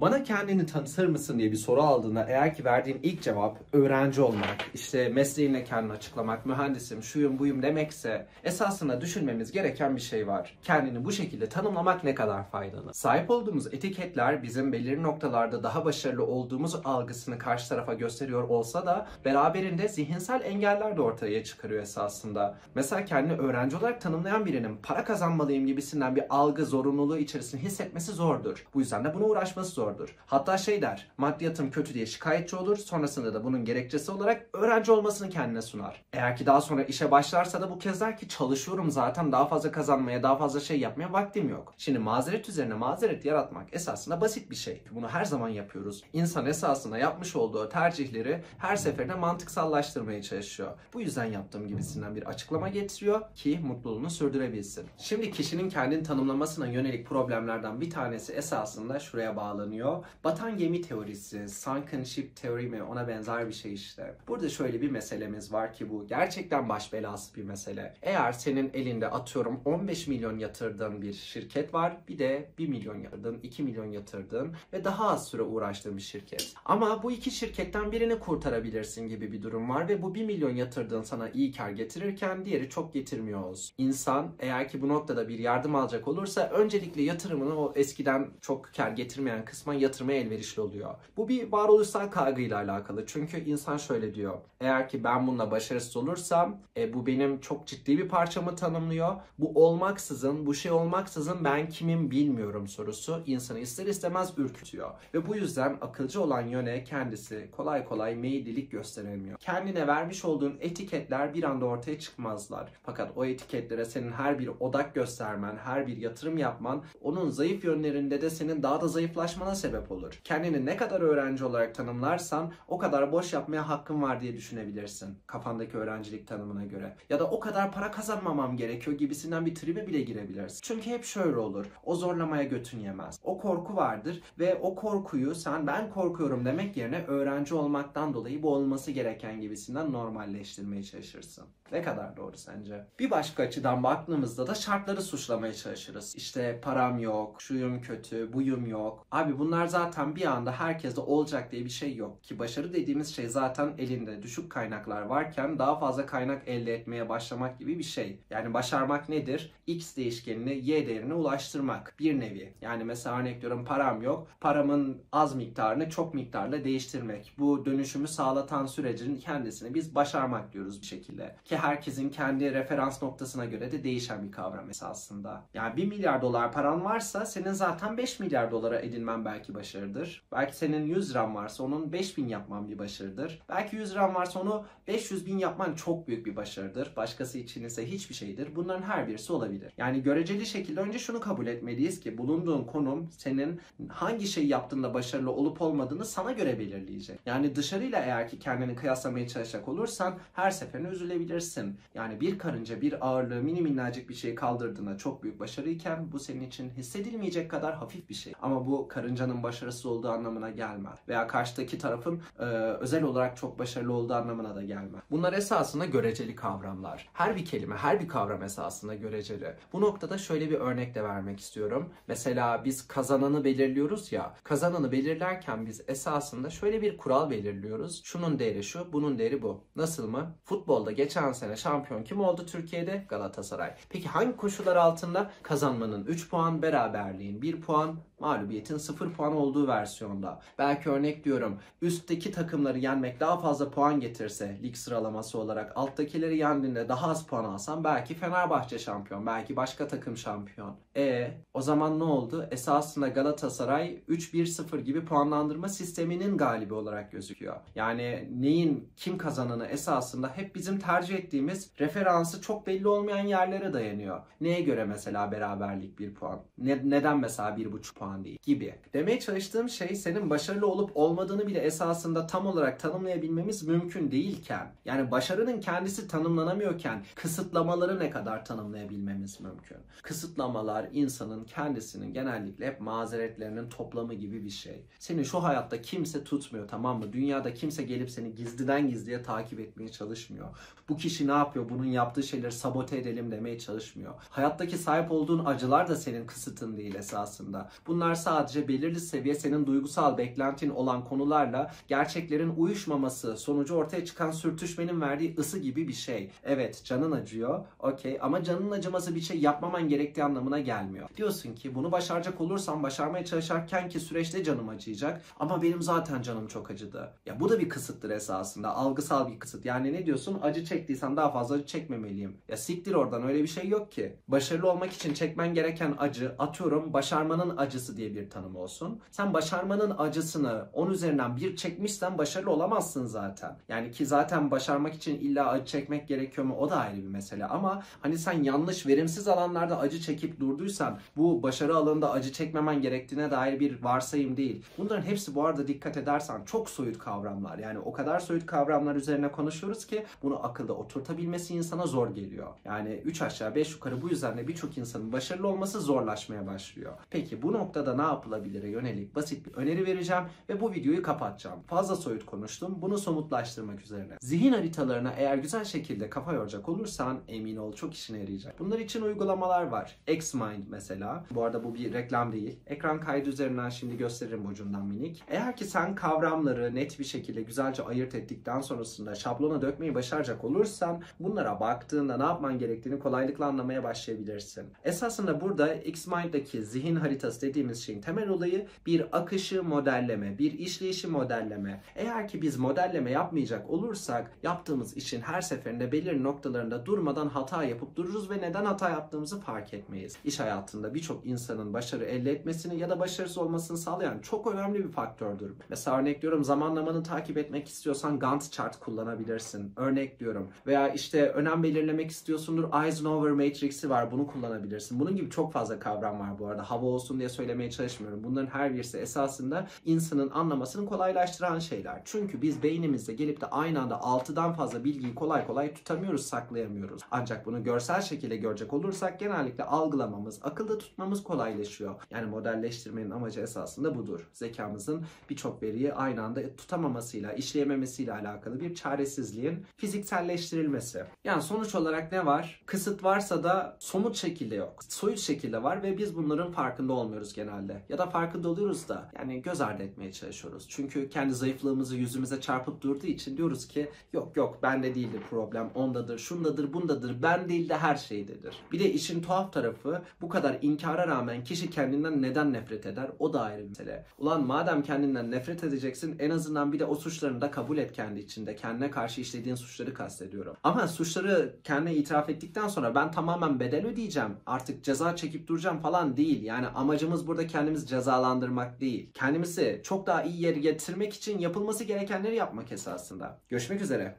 Bana kendini tanıtır mısın diye bir soru aldığında eğer ki verdiğim ilk cevap öğrenci olmak, işte mesleğinle kendini açıklamak, mühendisim, şuyum buyum demekse esasında düşünmemiz gereken bir şey var. Kendini bu şekilde tanımlamak ne kadar faydalı? Sahip olduğumuz etiketler bizim belirli noktalarda daha başarılı olduğumuz algısını karşı tarafa gösteriyor olsa da beraberinde zihinsel engeller de ortaya çıkarıyor esasında. Mesela kendini öğrenci olarak tanımlayan birinin para kazanmalıyım gibisinden bir algı zorunluluğu içerisinde hissetmesi zordur. Bu yüzden de buna uğraşması zordur. Hatta şey der, maddiyatım kötü diye şikayetçi olur, sonrasında da bunun gerekçesi olarak öğrenci olmasını kendine sunar. Eğer ki daha sonra işe başlarsa da bu kez der ki çalışıyorum zaten, daha fazla kazanmaya, daha fazla şey yapmaya vaktim yok. Şimdi mazeret üzerine mazeret yaratmak esasında basit bir şey. Bunu her zaman yapıyoruz. İnsan esasında yapmış olduğu tercihleri her seferinde mantıksallaştırmaya çalışıyor. Bu yüzden yaptığım gibisinden bir açıklama getiriyor ki mutluluğunu sürdürebilsin. Şimdi kişinin kendini tanımlamasına yönelik problemlerden bir tanesi esasında şuraya bağlanıyor. Batan gemi teorisi, sunken ship teori mi, ona benzer bir şey işte. Burada şöyle bir meselemiz var ki bu gerçekten baş belası bir mesele. Eğer senin elinde atıyorum 15 milyon yatırdığın bir şirket var, bir de 1 milyon yatırdığın, 2 milyon yatırdığın ve daha az süre uğraştığın bir şirket. Ama bu iki şirketten birini kurtarabilirsin gibi bir durum var ve bu 1 milyon yatırdığın sana iyi kar getirirken diğeri çok getirmiyor olsun. İnsan eğer ki bu noktada bir yardım alacak olursa öncelikle yatırımını o eskiden çok kar getirmeyen kısma yatırmaya elverişli oluyor. Bu bir varoluşsal kaygıyla alakalı. Çünkü insan şöyle diyor. Eğer ki ben bununla başarısız olursam bu benim çok ciddi bir parçamı tanımlıyor. Bu olmaksızın, bu şey olmaksızın ben kimim bilmiyorum sorusu insanı ister istemez ürkütüyor. Ve bu yüzden akılcı olan yöne kendisi kolay kolay meyillilik gösteremiyor. Kendine vermiş olduğun etiketler bir anda ortaya çıkmazlar. Fakat o etiketlere senin her bir odak göstermen, her bir yatırım yapman, onun zayıf yönlerinde de senin daha da zayıflaşmana sebep olur. Kendini ne kadar öğrenci olarak tanımlarsan o kadar boş yapmaya hakkın var diye düşünebilirsin. Kafandaki öğrencilik tanımına göre. Ya da o kadar para kazanmamam gerekiyor gibisinden bir tribe bile girebilirsin. Çünkü hep şöyle olur. O zorlamaya götün yemez. O korku vardır ve o korkuyu sen ben korkuyorum demek yerine öğrenci olmaktan dolayı bu olması gereken gibisinden normalleştirmeye çalışırsın. Ne kadar doğru sence? Bir başka açıdan baktığımızda da şartları suçlamaya çalışırız. İşte param yok, şuyum kötü, buyum yok. Abi bunlar zaten bir anda herkeste olacak diye bir şey yok. Ki başarı dediğimiz şey zaten elinde düşük kaynaklar varken daha fazla kaynak elde etmeye başlamak gibi bir şey. Yani başarmak nedir? X değişkenini Y değerine ulaştırmak bir nevi. Yani mesela örnek veriyorum param yok. Paramın az miktarını çok miktarla değiştirmek. Bu dönüşümü sağlatan sürecin kendisini biz başarmak diyoruz bir şekilde. Ki herkesin kendi referans noktasına göre de değişen bir kavram esasında. Yani 1 milyar dolar paran varsa senin zaten 5 milyar dolara edinmen belki başarıdır. Belki senin 100 liran varsa onun 5.000 yapman bir başarıdır. Belki 100 liran varsa onu 500.000 yapman çok büyük bir başarıdır. Başkası için ise hiçbir şeydir. Bunların her birisi olabilir. Yani göreceli şekilde önce şunu kabul etmeliyiz ki bulunduğun konum senin hangi şeyi yaptığında başarılı olup olmadığını sana göre belirleyecek. Yani dışarıyla eğer ki kendini kıyaslamaya çalışacak olursan her seferinde üzülebilirsin. Yani bir karınca bir ağırlığı mini minnacık bir şeyi kaldırdığında çok büyük başarıyken bu senin için hissedilmeyecek kadar hafif bir şey. Ama bu karıncanın başarısız olduğu anlamına gelmez. Veya karşıdaki tarafın özel olarak çok başarılı olduğu anlamına da gelmez. Bunlar esasında göreceli kavramlar. Her bir kelime, her bir kavram esasında göreceli. Bu noktada şöyle bir örnek de vermek istiyorum. Mesela biz kazananı belirliyoruz ya. Kazananı belirlerken biz esasında şöyle bir kural belirliyoruz. Şunun değeri şu, bunun değeri bu. Nasıl mı? Futbolda geçen sene şampiyon kim oldu Türkiye'de? Galatasaray. Peki hangi koşullar altında? Kazanmanın 3 puan, beraberliğin 1 puan, mağlubiyetin 0 puan olduğu versiyonda. Belki örnek diyorum, üstteki takımları yenmek daha fazla puan getirse lig sıralaması olarak, alttakileri yendiğinde daha az puan alsan belki Fenerbahçe şampiyon, belki başka takım şampiyon. O zaman ne oldu? Esasında Galatasaray 3-1-0 gibi puanlandırma sisteminin galibi olarak gözüküyor. Yani neyin kim kazananı esasında hep bizim tercih ettiğimiz referansı çok belli olmayan yerlere dayanıyor. Neye göre mesela beraberlik 1 puan? Neden mesela 1,5 puan değil gibi. Demeye çalıştığım şey senin başarılı olup olmadığını bile esasında tam olarak tanımlayabilmemiz mümkün değilken, yani başarının kendisi tanımlanamıyorken kısıtlamaları ne kadar tanımlayabilmemiz mümkün. Kısıtlamalar insanın kendisinin genellikle hep mazeretlerinin toplamı gibi bir şey. Seni şu hayatta kimse tutmuyor, tamam mı? Dünyada kimse gelip seni gizliden gizliye takip etmeye çalışmıyor. Bu kişi ne yapıyor? Bunun yaptığı şeyleri sabote edelim demeye çalışmıyor. Hayattaki sahip olduğun acılar da senin kısıtın değil esasında. Bunlar sadece belirli belirli seviye senin duygusal beklentin olan konularla gerçeklerin uyuşmaması sonucu ortaya çıkan sürtüşmenin verdiği ısı gibi bir şey. Evet, canın acıyor, okey, ama canın acıması bir şey yapmaman gerektiği anlamına gelmiyor. Diyorsun ki bunu başaracak olursam başarmaya çalışırken ki süreçte canım acıyacak ama benim zaten canım çok acıdı. Ya bu da bir kısıttır esasında, algısal bir kısıt. Yani ne diyorsun? Acı çektiysem daha fazla acı çekmemeliyim. Ya siktir oradan, öyle bir şey yok ki. Başarılı olmak için çekmen gereken acı, atıyorum başarmanın acısı diye bir tanım olsun. Sen başarmanın acısını 10 üzerinden 1 çekmişsen başarılı olamazsın zaten. Yani ki zaten başarmak için illa acı çekmek gerekiyor mu, o da ayrı bir mesele. Ama hani sen yanlış, verimsiz alanlarda acı çekip durduysan bu başarı alanında acı çekmemen gerektiğine dair bir varsayım değil. Bunların hepsi bu arada dikkat edersen çok soyut kavramlar. Yani o kadar soyut kavramlar üzerine konuşuyoruz ki bunu akılda oturtabilmesi insana zor geliyor. Yani 3 aşağı 5 yukarı bu yüzden de birçok insanın başarılı olması zorlaşmaya başlıyor. Peki bu noktada ne yapılabilire yönelik basit bir öneri vereceğim ve bu videoyu kapatacağım. Fazla soyut konuştum. Bunu somutlaştırmak üzerine. Zihin haritalarına eğer güzel şekilde kafa yoracak olursan emin ol çok işine yarayacak. Bunlar için uygulamalar var. X-Mind mesela. Bu arada bu bir reklam değil. Ekran kaydı üzerinden şimdi gösteririm ucundan minik. Eğer ki sen kavramları net bir şekilde güzelce ayırt ettikten sonrasında şablona dökmeyi başaracak olursan bunlara baktığında ne yapman gerektiğini kolaylıkla anlamaya başlayabilirsin. Esasında burada X-Mind'daki zihin haritası dediğimiz şeyin temel olayı bir akışı modelleme, bir işleyişi modelleme. Eğer ki biz modelleme yapmayacak olursak yaptığımız işin her seferinde belirli noktalarında durmadan hata yapıp dururuz ve neden hata yaptığımızı fark etmeyiz. İş hayatında birçok insanın başarı elde etmesini ya da başarısız olmasını sağlayan çok önemli bir faktördür. Mesela örnek diyorum, zamanlamanı takip etmek istiyorsan Gantt chart kullanabilirsin. Örnek diyorum. Veya işte önem belirlemek istiyorsundur, Eisenhower Matrix'i var, bunu kullanabilirsin. Bunun gibi çok fazla kavram var bu arada. Hava olsun diye söylemeye çalışmıyorum. Bunların her birisi esasında insanın anlamasını kolaylaştıran şeyler. Çünkü biz beynimizde gelip de aynı anda 6'dan fazla bilgiyi kolay kolay tutamıyoruz, saklayamıyoruz. Ancak bunu görsel şekilde görecek olursak genellikle algılamamız, akılda tutmamız kolaylaşıyor. Yani modelleştirmenin amacı esasında budur. Zekamızın birçok veriyi aynı anda tutamamasıyla, işleyememesiyle alakalı bir çaresizliğin fizikselleştirilmesi. Yani sonuç olarak ne var? Kısıt varsa da somut şekilde yok. Soyut şekilde var ve biz bunların farkında olmuyoruz genelde. Ya da farkında oluyoruz da yani göz ardı etmeye çalışıyoruz. Çünkü kendi zayıflığımızı yüzümüze çarpıp durduğu için diyoruz ki yok bende değildir problem, ondadır, şundadır, bundadır, ben değil de her şeydedir. Bir de işin tuhaf tarafı, bu kadar inkara rağmen kişi kendinden neden nefret eder? O da ayrı bir mesele. Ulan madem kendinden nefret edeceksin, en azından bir de o suçlarını da kabul et kendi içinde. Kendine karşı işlediğin suçları kastediyorum. Ama suçları kendine itiraf ettikten sonra ben tamamen bedel ödeyeceğim, artık ceza çekip duracağım falan değil. Yani amacımız burada kendimizi cezalandırmak değil. Kendimizi çok daha iyi yere getirmek için yapılması gerekenleri yapmak esasında. Görüşmek üzere.